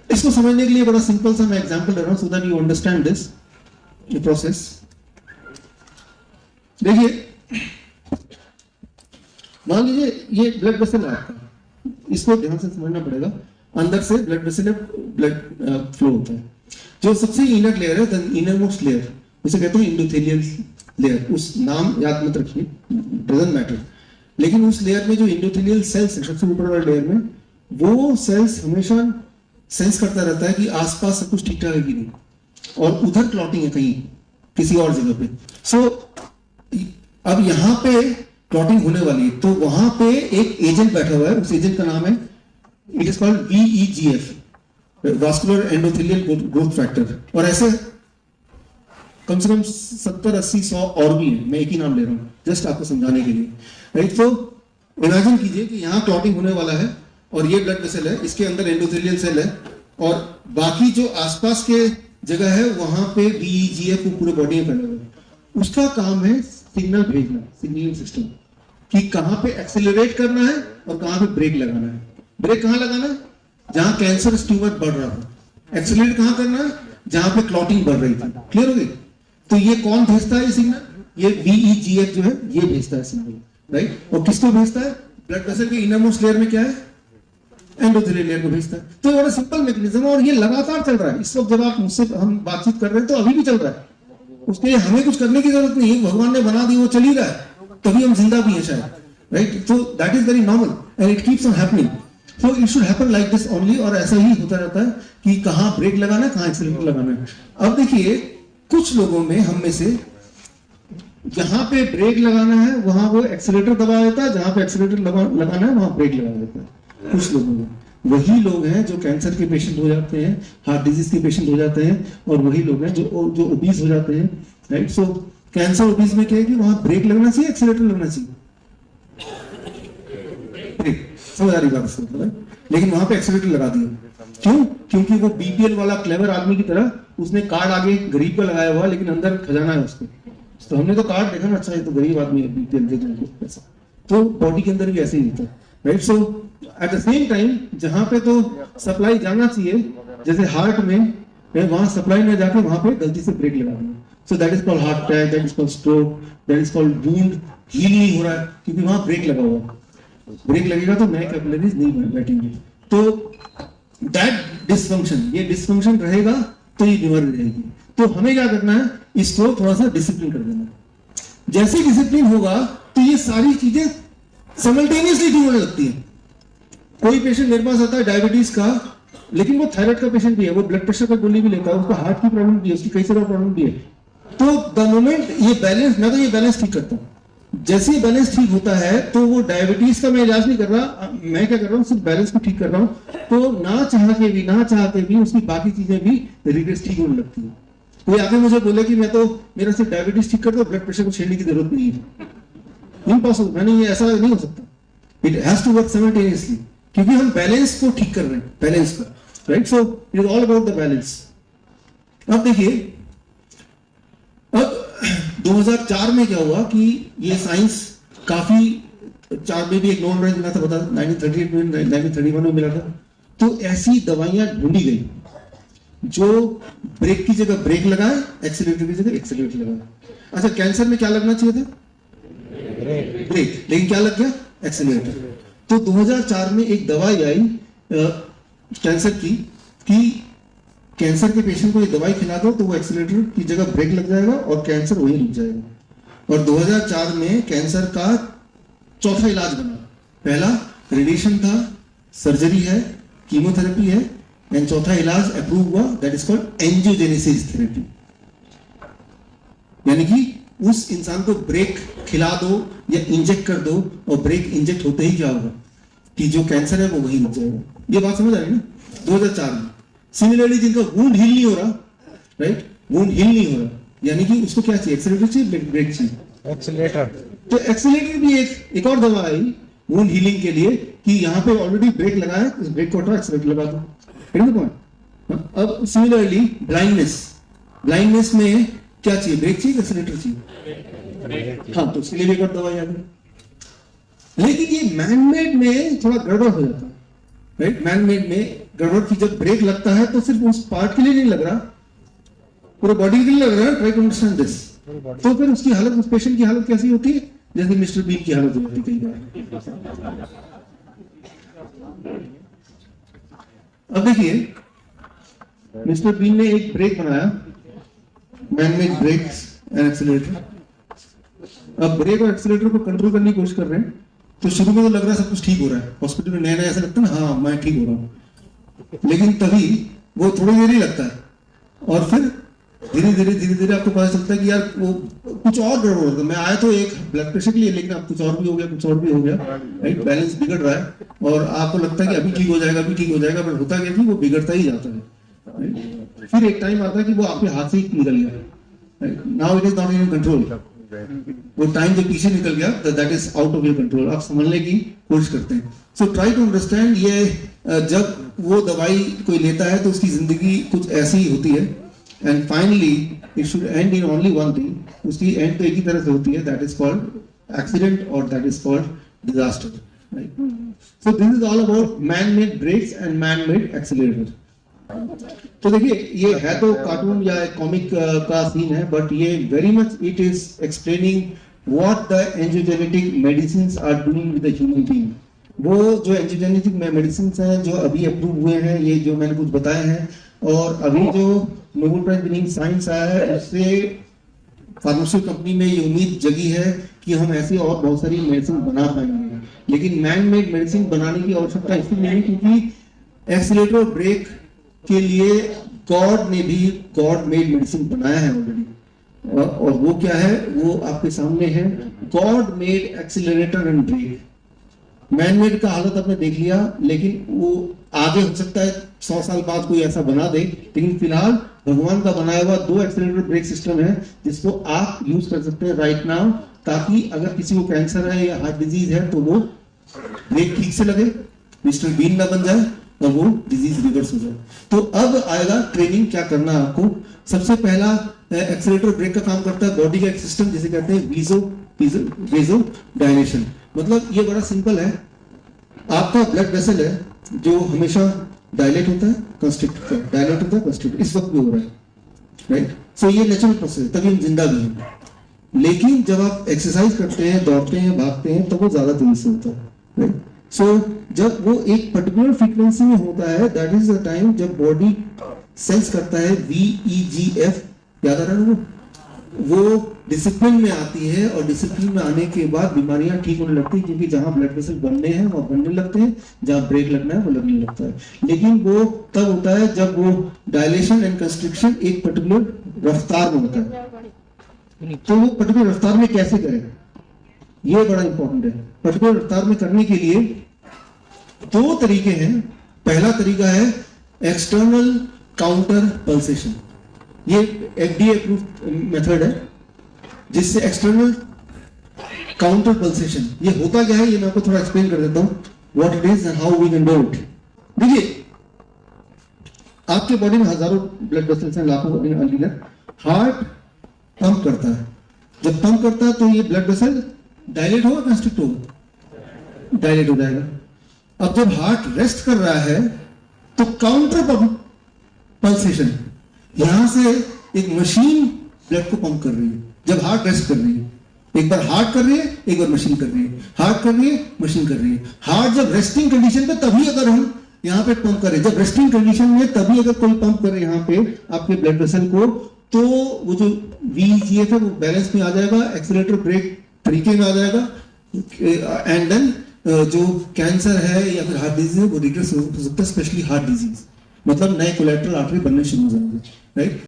इसको समझने के लिए बड़ा सिंपल सा मैं एग्जांपल दे रहा हूं so that you understand this process. देखिए, मान लीजिए ये ब्लड वेसल है आपका, इसको ध्यान से समझना पड़ेगा। अंदर से ब्लड वेसल ब्लड फ्लो होता है। जो सबसे इनर लेयर है, द इनर मोस्ट लेयर, उसे कहते हैं एंडोथेलियल लेयर। उस नाम याद मत रखिए, डजंट मैटर। लेकिन उस लेयर में जो एंडोथेलियल सेल्स है, सबसे ऊपर वाले लेयर में, वो सेल्स हमेशा सेंस करता रहता है कि आसपास सब कुछ ठीक ठाक है कि नहीं, और उधर क्लॉटिंग है कहीं किसी और जगह पे। सो अब यहाँ पे क्लॉटिंग होने वाली है, तो वहां पे एक एजेंट बैठा हुआ है। उस एजेंट का नाम है, it is called VEGF, vascular endothelial growth factor. और ऐसे कम से कम 70-80-100 और भी हैं, मैं एक ही नाम ले रहा हूँ जस्ट आपको समझाने के लिए, राइट। तो इमेजिन कीजिए कि यहाँ क्लॉटिंग होने वाला है और ये ब्लड वेसल है, इसके अंदर एंडोथेलियल सेल है, और बाकी जो आसपास के जगह है वहां पे VEGF को पूरे बॉडी में फैला हुआ है। उसका काम है सिग्नल भेजना, सिग्नलिंग सिस्टम, कि कहां पे एक्सेलरेट करना है और कहां पे ब्रेक लगाना है। ब्रेक कहां लगाना है? जहां कैंसर ट्यूमर बढ़ रहा था। एक्सेलरेट कहां करना है? जहां पे क्लॉटिंग बढ़ रही थी। क्लियर हो गई? तो ये कौन भेजता है ये सिग्नल? ये VEGF जो है ये भेजता है सिग्नल, राइट। और किसको भेजता है? ब्लड वेसल के इनर मोस्ट लेयर में क्या है? एंडोथेलियल लेयर को भेजता है। तो बड़ा सिंपल मैकेनिज्म है और ये लगातार चल रहा है। इस वक्त जब आप मुझसे हम बातचीत कर रहे हैं तो अभी भी चल रहा है। उसके लिए हमें कुछ करने की जरूरत नहीं है, भगवान ने बना दी, वो चल ही रहा है, तभी हम जिंदा भी हैं शायद, राइट। तो that is very normal and it keeps on happening. So it should happen like this only. और ऐसा ही होता रहता है कि कहां ब्रेक लगाना है, कहां एक्सीलरेटर लगाना है। अब देखिए, कुछ लोगों में, हम में से, जहां पे ब्रेक लगाना है वहां वो एक्सीलरेटर दबा देता है, जहां पे एक्सीलरेटर लगाना है वहां ब्रेक लगा देता है। कुछ लोगों में वही लोग हैं जो कैंसर के पेशेंट हो जाते हैं, हार्ट डिजीज के पेशेंट हो जाते हैं, और वही लोग हैं जो ओबीज हो जाते हैं, राइट। सो कैंसर ओबीज में क्या है कि वहां ब्रेक लगना चाहिए, एक्सीलरेटर लगना चाहिए? समझ आ रही बात इसको? लेकिन वहां पे एक्सीलरेटर लगा दिया। क्यों? क्योंकि वो बीपीएल वाला क्लेवर आदमी की तरह उसने कार्ड आगे गरीब का लगाया हुआ, लेकिन अंदर खजाना है उसको। तो हमने तो कार्ड देखा ना, अच्छा ये तो गरीब आदमी है, बीपीएल दे दो पैसा। तो बॉडी के अंदर भी ऐसे ही होता है, right. So at the same time जहां पे तो सप्लाई जाना चाहिए, जैसे हार्ट में, वहां सप्लाई में जाके वहां पे गलती से ब्रेक लगा दिया। So that is called heart attack, that is called stroke, that is called wound. Heal नहीं हो रहा है क्योंकि वहां ब्रेक लगा हुआ है। ब्रेक लगेगा तो नए कैपिलरीज नहीं बैठेंगे। तो दैट डिसफंक्शन, ये डिसफंक्शन रहेगा तो ये बीमारी रहेगी। तो हमें क्या करना है? इसको थोड़ा सा डिसिप्लिन कर देना है। जैसे डिसिप्लिन होगा तो ये सारी चीजें साइमल्टेनियसली ठीक होने लगती है। कोई पेशेंट मेरे पास आता है डायबिटीज का, लेकिन वो थायराइड का पेशेंट भी है, वो ब्लड प्रेशर का गोली भी लेता है, उसका हार्ट की प्रॉब्लम भी है, उसकी कई सारी प्रॉब्लम भी है। तो द मोमेंट ये बैलेंस, मैं तो ये बैलेंस ठीक करता हूँ। जैसे ही बैलेंस ठीक होता है तो वो डायबिटीज का मैं इलाज नहीं कर रहा, मैं क्या कर रहा हूँ? सिर्फ बैलेंस को ठीक कर रहा हूँ। तो ना चाहते भी उसकी बाकी चीजें भी रिग्रेस ठीक होने लगती है। कोई आगे मुझे बोले कि मैं तो मेरा सिर्फ डायबिटीज ठीक करता हूँ, ब्लड प्रेशर को छेड़ने की जरूरत नहीं है, इम्पॉसिबल। मैंने ये ऐसा नहीं हो सकता। It has to work simultaneously, क्योंकि हम बैलेंस को ठीक कर रहे हैं, बैलेंस को, right. So it is all about the balance. अब देखिए, अब 2004 में क्या हुआ कि ये साइंस काफी, 4 में भी एक नोबेल प्राइज मिला था, बता 1938 में, 1931 में मिला था। तो ऐसी दवाइयां ढूंढी गई जो ब्रेक की जगह ब्रेक लगाए, एक्सीलरेटर की जगह एक्सीलरेटर लगाए। अच्छा, कैंसर में क्या लगना चाहिए था? ब्रेक। लेकिन क्या लग गया? एक्सीलरेटर। तो 2004 में एक दवाई आई कैंसर की, कि कैंसर के पेशेंट को ये दवाई खिला दो तो वो एक्सीलरेटर की जगह ब्रेक लग जाएगा और कैंसर वहीं रुक जाएगा। और 2004 में कैंसर का चौथा इलाज बना। पहला रेडिएशन था, सर्जरी है, कीमोथेरेपी है, एंड चौथा इलाज अप्रूव हुआ, that is called angiogenesis therapy. यानी कि उस इंसान को ब्रेक खिला दो या इंजेक्ट कर दो, और ब्रेक इंजेक्ट होते ही क्या होगा कि जो कैंसर है वो वहीं रुक जाएगा। ये बात समझ आ रही है ना? 2004 में। सिमिलरली जिनका वुंड हील नहीं हो रहा, राइट, वुंड हील नहीं हो रहा, यानी कि उसको क्या चाहिए? एक्सीलरेटर चाहिए, ब्रेक चाहिए, एक्सीलरेटर। तो एक्सीलरेटर भी एक और दवा आई वुंड हीलिंग के लिए, कि यहाँ पे ऑलरेडी ब्रेक लगा है, इस ब्रेक को हटाओ, एक्सीलरेटर लगा दो। अब सिमिलरली ब्लाइंडनेस में क्या चाहिए? ब्रेक चाहिए, एक्सीलरेटर चाहिए? हाँ, तो उसके लिए भी एक और दवाई आ गई। लेकिन ये मैनमेड में थोड़ा गड़बड़ हो जाता है, राइट। मैनमेड में गड़बड़ थी। जब ब्रेक लगता है तो सिर्फ उस पार्ट के लिए नहीं लग रहा, पूरे बॉडी के लिए लग रहा है। Try to understand this. तो फिर उसकी हालत, उस पेशेंट की हालत कैसी होती है, जैसे मिस्टर बीन की हालत होती है कई बार। अब देखिए, मिस्टर बीन ने एक ब्रेक बनाया, मैन-मेड ब्रेक्स एंड एक्सीलरेटर। अब ब्रेक और एक्सीलरेटर को कंट्रोल करने की कोशिश कर रहे हैं। तो शुरू में तो लग रहा है सब कुछ ठीक हो रहा है, हॉस्पिटल में नया नया ऐसा लगता है ना, हाँ मैं ठीक हो रहा हूँ। लेकिन तभी वो थोड़ी देर ही लगता है और फिर धीरे धीरे आपको पता चलता है कि यार वो कुछ और गड़बड़ हो रहा है। मैं आया तो एक ब्लड प्रेशर के लिए, लेकिन अब कुछ और भी हो गया, कुछ और भी हो गया, राइट। बैलेंस बिगड़ रहा है और आपको लगता है कि अभी ठीक हो जाएगा, अभी ठीक हो जाएगा, बट होता क्या कि वो बिगड़ता ही जाता है। फिर एक टाइम आता है कि वो आपके हाथ से ही निकल गया, now it is not in control. वो टाइम जो पीछे निकल गया, that is out of your control. आप समझने की कोशिश करते हैं। So try to understand. ये जब वो दवाई कोई लेता है तो उसकी जिंदगी कुछ ऐसी ही होती है, and finally it should end in only one thing. उसकी एंड तो एक ही तरह से होती है, दैट इज कॉल्ड एक्सीडेंट और that is called disaster, right. So this is all about man made brakes and man made accelerator. तो देखिए, ये है तो कार्टून या कॉमिक का सीन है, बट ये very much it is explaining what the angiogenetic medicines are doing with the human being. वो जो एंजियोजेनेटिक मेडिसिन्स हैं जो अभी अप्रूव हुए हैं, ये जो मैंने कुछ बताए हैं, और अभी जो नोबेल प्राइज विनिंग साइंस आया है, उससे फार्मास्यूटिकल कंपनी में ये उम्मीद जगी है कि हम ऐसी और बहुत सारी मेडिसिन बना पाएंगे। लेकिन मैन मेड मेडिसिन बनाने की आवश्यकता इसलिए नहीं क्योंकि एक्सीलरेटर और ब्रेक के लिए गॉड ने भी गॉड मेड मेडिसिन बनाया है ऑलरेडी। और वो क्या है, वो आपके सामने है, God made accelerator and brake. Man made का हालत आपने देख लिया, लेकिन वो आगे हो सकता है 100 साल बाद कोई ऐसा बना दे, लेकिन फिलहाल भगवान का बनाया हुआ 2 एक्सीलरेटर ब्रेक सिस्टम है जिसको आप यूज कर सकते हैं राइट नाउ, ताकि अगर किसी को कैंसर है या हार्ट डिजीज है तो वो ब्रेक ठीक से लगे, मिस्टर बीन ना बन जाए और वो डिजीज रिवर्स हो जाए। तो अब आएगा ट्रेनिंग, क्या करना है आपको। सबसे पहला एक्सीलरेटर ब्रेक का काम करता है बॉडी का एक सिस्टम जिसे कहते हैं वेजो डायलेशन। मतलब ये बड़ा सिंपल है। आपका ब्लड वेसल है जो हमेशा डायलेट होता है, कंस्ट्रिक्ट होता है, डायलेट होता है, कंस्ट्रिक्ट, इस वक्त भी हो रहा है, राइट। सो ये नेचुरल प्रोसेस है, तभी हम जिंदा भी हैं। लेकिन जब आप एक्सरसाइज करते हैं, दौड़ते हैं, भागते हैं, तो वो ज्यादा तेजी से होता है, राइट। सो जब वो एक पर्टिकुलर फ्रीक्वेंसी में होता है, दैट इज द टाइम जब बॉडी सेंस करता है VEGF, याद आ रहा है ना, वो डिसिप्लिन में आती है, और डिसिप्लिन में आने के बाद बीमारियां ठीक होने लगती है, क्योंकि जहां ब्लड वेसल बनने हैं वो बनने लगते हैं, जहां ब्रेक लगना है वो लगने लगता है। लेकिन वो तब होता है जब वो डायलेशन एंड कंस्ट्रिक्शन एक पर्टिकुलर रफ्तार में होता है। तो वो पर्टिकुलर रफ्तार में कैसे करें, ये बड़ा इंपॉर्टेंट है। पर्टिकुलर रफ्तार में करने के लिए 2 तरीके हैं। पहला तरीका है एक्सटर्नल काउंटर पल्सेशन। ये FDA अप्रूव्ड मेथड है, जिससे एक्सटर्नल काउंटर पल्सेशन, ये होता क्या है ये मैं आपको थोड़ा एक्सप्लेन कर देता हूं, what it is and how we can do it. देखिए, आपके बॉडी में हजारों ब्लड वेसल्स हैं, लाखों लीटर। हार्ट पंप करता है, जब पंप करता है तो ये ब्लड वेसल डायलेट होगा, कंस्ट्रिक्ट होगा, डायलेट हो जाएगा। अब जब हार्ट रेस्ट कर रहा है तो काउंटर पल्सेशन, यहां से एक मशीन ब्लड को पंप कर रही है। जब हार्ट रेस्ट कर रही है, एक बार हार्ट कर रही है, एक बार मशीन कर रही है, हार्ट कर रही है, मशीन कर रही है। हार्ट जब रेस्टिंग कंडीशन पे, तभी अगर हम यहाँ पे पंप करें, जब रेस्टिंग कंडीशन में तभी अगर कोई पंप करे यहाँ पे आपके ब्लड वेसल को, तो वो जो VEGF है वो बैलेंस में आ जाएगा, एक्सीलरेटर ब्रेक तरीके में आ जाएगा, एंड देन जो कैंसर है या फिर हार्ट डिजीज है वो रिवर्स हो सकता है, स्पेशली हार्ट डिजीज। मतलब नए कोलेटरल आर्टरी बनने शुरू हो जाएंगे, राइट।